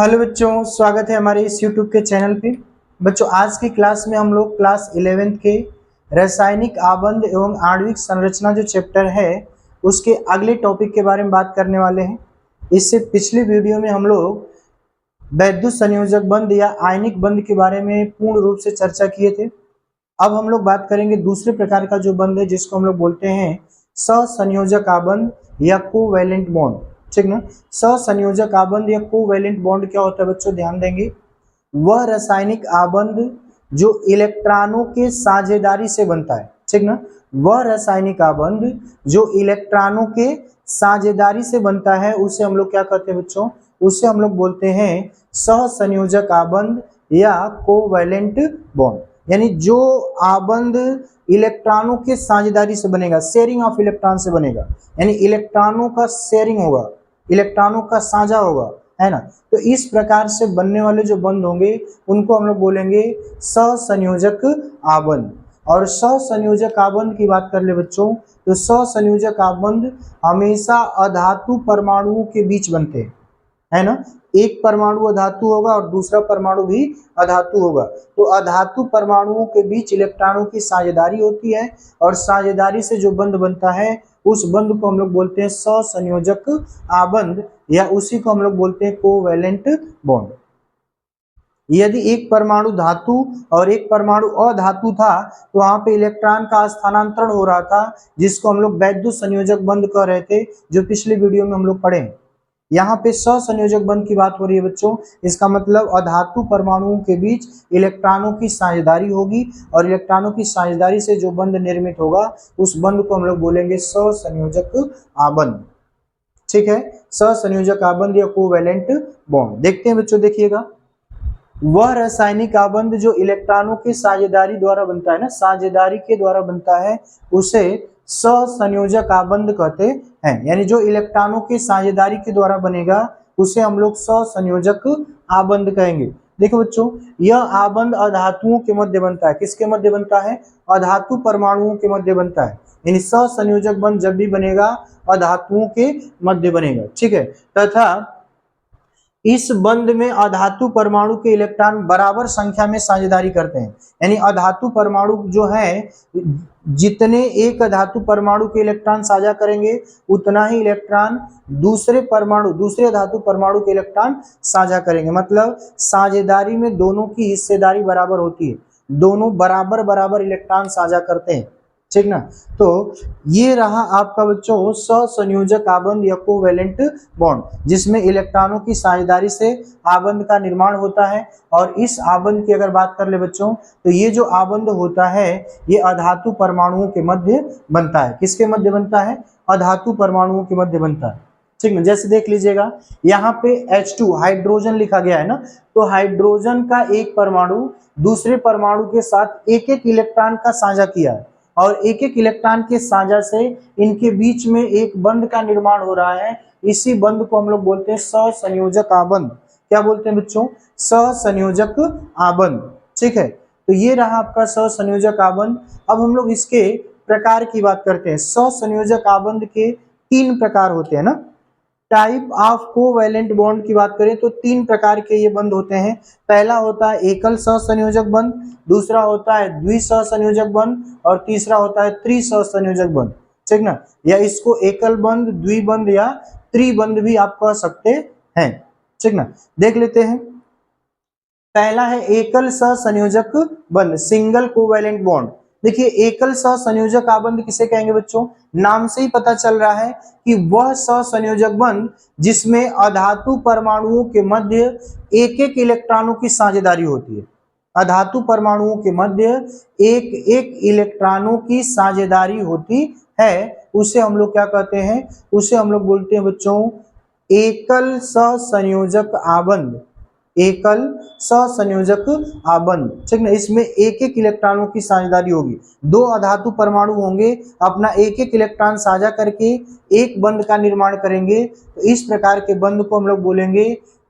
Hello बच्चों, स्वागत है हमारे इस यूट्यूब के चैनल पे। बच्चों, आज की क्लास में हम लोग क्लास 11th के रासायनिक आबंध एवं आणविक संरचना जो चैप्टर है उसके अगले टॉपिक के बारे में बात करने वाले हैं। इससे पिछले वीडियो में हम लोग वैद्युत संयोजक बंध या आयनिक बंध के बारे में पूर्ण रूप से चर्चा किए थे। अब हम लोग बात करेंगे दूसरे प्रकार का जो बंध है जिसको हम लोग बोलते हैं सहसंयोजक आबंध या कोवैलेंट बॉन्ड। ठीक ना। सहसंयोजक आबंध या कोवैलेंट बॉन्ड क्या होता है बच्चों, ध्यान देंगे। वह रासायनिक आबंध जो इलेक्ट्रॉनों के साझेदारी से बनता है। ठीक ना। वह रासायनिक आबंध जो इलेक्ट्रॉनों के साझेदारी से बनता है उसे हम लोग क्या कहते हैं बच्चों, उसे हम लोग बोलते हैं सहसंयोजक आबंध या कोवैलेंट बॉन्ड। यानी जो आबंध इलेक्ट्रॉनों के साझेदारी से बनेगा, शेयरिंग ऑफ इलेक्ट्रॉन से बनेगा, यानी इलेक्ट्रॉनों का शेयरिंग होगा, इलेक्ट्रॉनों का साझा होगा, है ना। तो इस प्रकार से बनने वाले जो बंध होंगे उनको हम लोग बोलेंगे सहसंयोजक आबंध। और सहसंयोजक आबंध की बात कर ले बच्चों, तो सहसंयोजक आबंध हमेशा अधातु परमाणुओं के बीच बनते हैं, है ना। एक परमाणु अधातु होगा और दूसरा परमाणु भी अधातु होगा। तो अधातु परमाणुओं के बीच इलेक्ट्रॉनों की साझेदारी होती है और साझेदारी से जो बंध बनता है उस बंध को हम लोग बोलते हैं सहसंयोजक आबंध या उसी को हम लोग बोलते हैं कोवैलेंट बॉन्ड। यदि एक परमाणु धातु और एक परमाणु अधातु था तो वहां पे इलेक्ट्रॉन का स्थानांतरण हो रहा था, जिसको हम लोग वैद्युत संयोजक बंध कह रहे थे, जो पिछले वीडियो में हम लोग पढ़े। यहाँ पे सहसंयोजक बंध की बात हो रही है बच्चों, इसका मतलब अधातु परमाणुओं के बीच इलेक्ट्रॉनों की साझेदारी होगी और इलेक्ट्रॉनों की साझेदारी से जो बंध निर्मित होगा उस बंध को हम लोग बोलेंगे सहसंयोजक आबंध। ठीक है, सहसंयोजक आबंध या कोवैलेंट बॉन्ड। देखते हैं बच्चों, देखिएगा। वह रासायनिक आबंध जो इलेक्ट्रॉनों की साझेदारी द्वारा बनता है ना, साझेदारी के द्वारा बनता है, उसे सहसंयोजक आबंध कहते हैं। यानी जो इलेक्ट्रॉनों की साझेदारी के द्वारा बनेगा उसे हम लोग सहसंयोजक आबंध कहेंगे। देखो बच्चों, यह आबंध अधातुओं के मध्य बनता है। किसके मध्य बनता है? अधातु परमाणुओं के मध्य बनता है। यानी सहसंयोजक बंध जब भी बनेगा अधातुओं के मध्य बनेगा। ठीक है। तथा इस बंध में अधातु परमाणु के इलेक्ट्रॉन बराबर संख्या में साझेदारी करते हैं। यानी अधातु परमाणु जो है, जितने एक धातु परमाणु के इलेक्ट्रॉन साझा करेंगे उतना ही इलेक्ट्रॉन दूसरे धातु परमाणु के इलेक्ट्रॉन साझा करेंगे। मतलब साझेदारी में दोनों की हिस्सेदारी बराबर होती है, दोनों बराबर बराबर इलेक्ट्रॉन साझा करते हैं। ठीक ना। तो ये रहा आपका बच्चों सहसंयोजक आबंध या कोवैलेंट बॉन्ड, जिसमें इलेक्ट्रॉनों की साझेदारी से आबंध का निर्माण होता है। और इस आबंध की अगर बात कर ले बच्चों, तो ये जो आबंध होता है ये अधातु परमाणुओं के मध्य बनता है। किसके मध्य बनता है? अधातु परमाणुओं के मध्य बनता है। ठीक है। जैसे देख लीजिएगा, यहाँ पे H2 हाइड्रोजन लिखा गया है ना, तो हाइड्रोजन का एक परमाणु दूसरे परमाणु के साथ एक एक इलेक्ट्रॉन का साझा किया है और एक एक इलेक्ट्रॉन के साझा से इनके बीच में एक बंध का निर्माण हो रहा है। इसी बंध को हम लोग बोलते हैं सहसंयोजक आबंध। क्या बोलते हैं बच्चों? सहसंयोजक आबंध। ठीक है। तो ये रहा आपका सहसंयोजक आबंध। अब हम लोग इसके प्रकार की बात करते हैं। सहसंयोजक आबंध के 3 प्रकार होते हैं ना। टाइप ऑफ कोवैलेंट बॉन्ड की बात करें तो 3 प्रकार के ये बंध होते हैं। पहला होता है एकल सहसंयोजक बंध, दूसरा होता है द्विसहसंयोजक बंध और तीसरा होता है त्रिसहसंयोजक बंध। ठीक ना। या इसको एकल बंध, द्विबंध या त्रिबंध भी आप कह सकते हैं। ठीक ना। देख लेते हैं। पहला है एकल सहसंयोजक बंध, सिंगल कोवैलेंट बॉन्ड। देखिए, एकल सहसंयोजक आबंध किसे कहेंगे बच्चों? नाम से ही पता चल रहा है कि वह सहसंयोजक बंध जिसमें अधातु परमाणुओं के मध्य एक एक इलेक्ट्रॉनों की साझेदारी होती है। अधातु परमाणुओं के मध्य एक एक इलेक्ट्रॉनों की साझेदारी होती है, उसे हम लोग क्या कहते हैं? उसे हम लोग बोलते हैं बच्चों एकल सहसंयोजक आबंध। एकल सहसंयोजक आबंध। ठीक ना। इसमें एक एक इलेक्ट्रॉनों की साझेदारी होगी, 2 अधातु परमाणु होंगे, अपना एक एक इलेक्ट्रॉन साझा करके एक बंध का निर्माण करेंगे। तो इस प्रकार के बंध को हम लोग बोलेंगे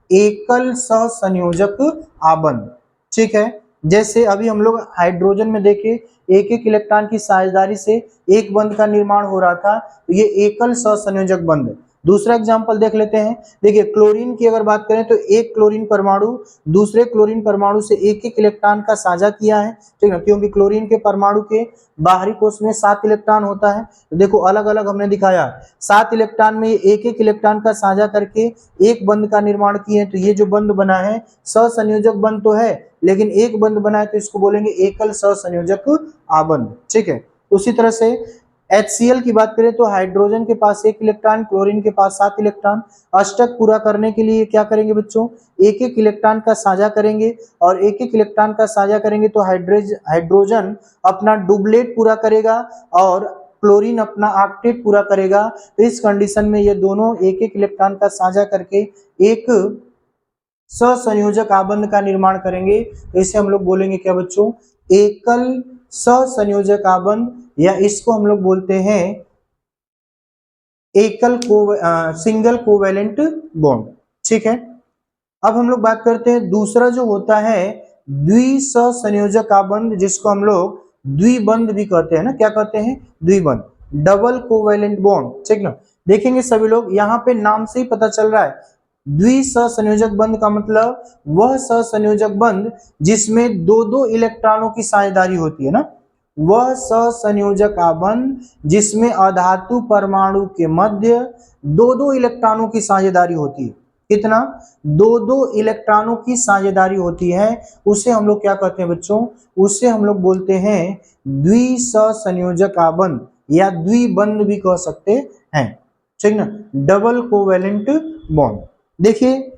एकल सहसंयोजक आबंध। ठीक है। जैसे अभी हम लोग हाइड्रोजन में देखे, एक एक इलेक्ट्रॉन की साझेदारी से एक बंध का निर्माण हो रहा था, तो ये एकल सहसंयोजक बंध। दूसरा एग्जांपल देख लेते हैं। देखिए क्लोरीन की अगर बात करें तो एक क्लोरीन परमाणु दूसरे क्लोरीन परमाणु से एक एक इलेक्ट्रॉन का साझा किया है, ठीक है, क्योंकि क्लोरीन के परमाणु के बाहरी कोश में 7 इलेक्ट्रॉन होता है। तो देखो अलग अलग हमने दिखाया 7 इलेक्ट्रॉन में एक एक इलेक्ट्रॉन का साझा करके एक बंध का निर्माण किए। तो ये जो बंध बना है सहसंयोजक बंध तो है, लेकिन एक बंध बना है तो इसको बोलेंगे एकल सहसंयोजक आबंध, ठीक है। उसी तरह से HCl की बात करें तो हाइड्रोजन के पास 1 इलेक्ट्रॉन, क्लोरीन के पास 7 इलेक्ट्रॉन। अष्टक पूरा करने के लिए क्या करेंगे बच्चों, एक एक इलेक्ट्रॉन का साझा करेंगे, और एक एक इलेक्ट्रॉन का साझा करेंगे तो हाइड्रोजन अपना डुबलेट पूरा करेगा और क्लोरीन अपना ऑक्टेट पूरा करेगा। तो इस कंडीशन में ये दोनों एक एक इलेक्ट्रॉन का साझा करके एक सहसंयोजक आबंध का निर्माण करेंगे। तो इसे हम लोग बोलेंगे क्या बच्चों, एकल सहसंयोजक आबंध, या इसको हम लोग बोलते हैं सिंगल कोवेलेंट बॉन्ड, ठीक है। अब हम लोग बात करते हैं दूसरा जो होता है द्विसहसंयोजक आबंध, जिसको हम लोग द्विबंध भी कहते हैं ना, क्या कहते हैं, द्विबंध, डबल कोवेलेंट बॉन्ड, ठीक ना। देखेंगे सभी लोग यहाँ पे नाम से ही पता चल रहा है, द्विसहसंयोजक बंध का मतलब वह सहसंयोजक बंध जिसमें दो दो इलेक्ट्रॉनों की साझेदारी होती है ना, वह सहसंयोजक आबंध जिसमें अधातु परमाणु के मध्य दो दो इलेक्ट्रॉनों की साझेदारी होती है। कितना, दो दो इलेक्ट्रॉनों की साझेदारी होती है, उसे हम लोग क्या कहते हैं बच्चों, उसे हम लोग बोलते हैं द्विसहसंयोजक आबंध, या द्विबंध भी कह सकते हैं, ठीक ना, डबल कोवेलेंट बॉन्ड। देखिए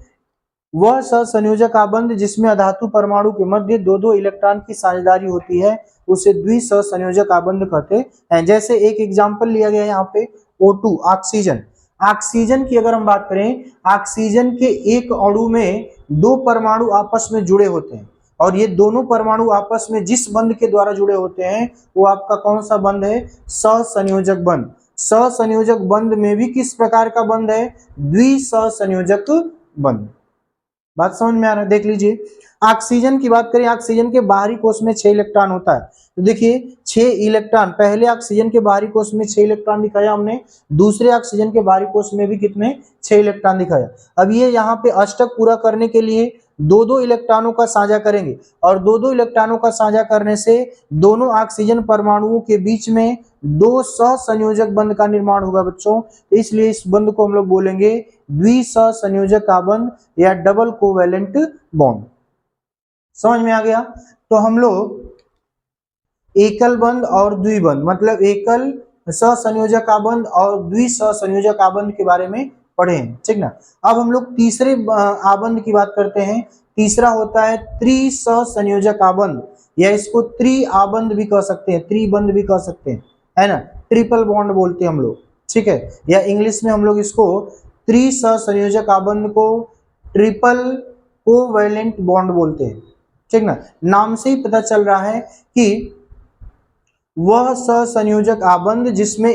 वह सहसंयोजक आबंध जिसमें अधातु परमाणु के मध्य दो दो इलेक्ट्रॉन की साझेदारी होती है उसे द्विसहसंयोजक आबंध कहते हैं। जैसे एक एग्जांपल लिया गया यहाँ पे O2 ऑक्सीजन। ऑक्सीजन की अगर हम बात करें, ऑक्सीजन के एक अणु में दो परमाणु आपस में जुड़े होते हैं, और ये दोनों परमाणु आपस में जिस बंध के द्वारा जुड़े होते हैं वो आपका कौन सा बंध है, सहसंयोजक बंध। सहसंयोजक बंध में भी किस प्रकार का बंध है, द्विसहसंयोजक बंध। बात समझ में आ रहा है, देख लीजिए। ऑक्सीजन की बात करें, ऑक्सीजन के बाहरी कोश में 6 इलेक्ट्रॉन होता है। तो देखिए 6 इलेक्ट्रॉन, पहले ऑक्सीजन के बाहरी कोश में 6 इलेक्ट्रॉन दिखाया हमने, दूसरे ऑक्सीजन के बाहरी कोश में भी कितने, 6 इलेक्ट्रॉन दिखाया। अब ये यहाँ पे अष्टक पूरा करने के लिए दो दो इलेक्ट्रॉनों का साझा करेंगे, और दो दो इलेक्ट्रॉनों का साझा करने से दोनों ऑक्सीजन परमाणुओं के बीच में दो सहसंयोजक बंध का निर्माण होगा बच्चों। इसलिए इस बंध को हम लोग बोलेंगे द्विसहसंयोजक आबंध या डबल कोवेलेंट बॉन्ड। समझ में आ गया। तो हम लोग एकल बंध और द्विबंध, मतलब एकल सहसंयोजक आबंध और द्विसहसंयोजक आबंध के बारे में पढ़े हैं, ठीक ना। अब हम लोग तीसरे आबंध की बात करते हैं। तीसरा होता है त्रिसहसंयोजक आबंध, या इसको त्रि आबंध भी कह सकते हैं, त्रिबंध भी कह सकते हैं, है ना, ट्रिपल बॉन्ड बोलते हैं हम लोग, ठीक है, या इंग्लिश में हम लोग इसको त्रिसहसंयोजक आबंध को ट्रिपल कोवेलेंट बॉन्ड बोलते हैं, ठीक ना। नाम से ही पता चल रहा है कि वह सहसंयोजक आबंध जिसमें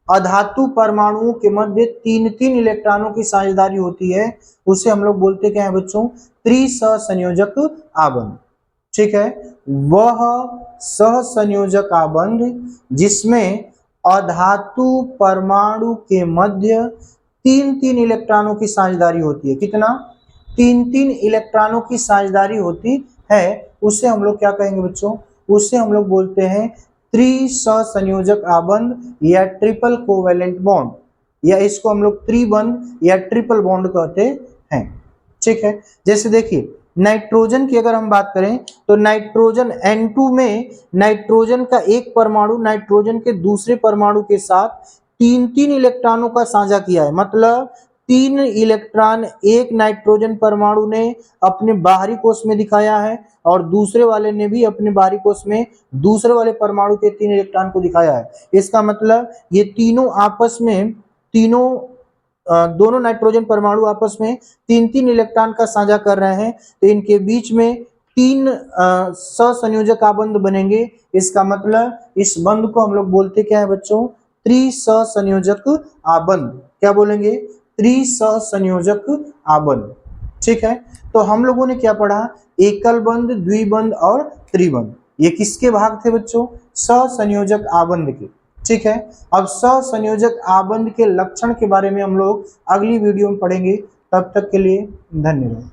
अधातु परमाणुओं के मध्य 3-3 इलेक्ट्रॉनों की साझेदारी होती है, उसे हम लोग बोलते क्या है बच्चों, त्रिसहसंयोजक आबंध, ठीक है। वह सहसंयोजक आबंध जिसमें अधातु परमाणु के मध्य 3-3 इलेक्ट्रॉनों की साझेदारी होती है। कितना, 3-3 इलेक्ट्रॉनों की साझेदारी होती है, उसे हम लोग क्या कहेंगे बच्चों, उसे हम लोग बोलते हैं त्रिसहसंयोजक आबंध या ट्रिपल कोवेलेंट बॉन्ड, या इसको हम लोग त्रिबंध या ट्रिपल बॉन्ड कहते हैं, ठीक है। जैसे देखिए नाइट्रोजन की अगर हम बात करें तो नाइट्रोजन N2 में नाइट्रोजन का एक परमाणु नाइट्रोजन के दूसरे परमाणु के साथ 3-3 इलेक्ट्रॉनों का साझा किया है, मतलब 3 इलेक्ट्रॉन एक नाइट्रोजन परमाणु ने अपने बाहरी कोश में दिखाया है, और दूसरे वाले ने भी अपने बाहरी कोश में दूसरे वाले परमाणु के 3 इलेक्ट्रॉन को दिखाया है। इसका मतलब ये तीनों आपस में, दोनों नाइट्रोजन परमाणु आपस में 3-3 इलेक्ट्रॉन का साझा कर रहे हैं, तो इनके बीच में 3 सहसंयोजक आबंध बनेंगे। इसका मतलब इस बंध को हम लोग बोलते क्या है बच्चों, त्रिसहसंयोजक आबंध। क्या बोलेंगे, त्रिसहसंयोजक आबंध, ठीक है। तो हम लोगों ने क्या पढ़ा, एकल बंध, द्विबंध और त्रिबंध। ये किसके भाग थे बच्चों, सहसंयोजक आबंध के, ठीक है। अब सहसंयोजक आबंध के लक्षण के बारे में हम लोग अगली वीडियो में पढ़ेंगे। तब तक के लिए धन्यवाद।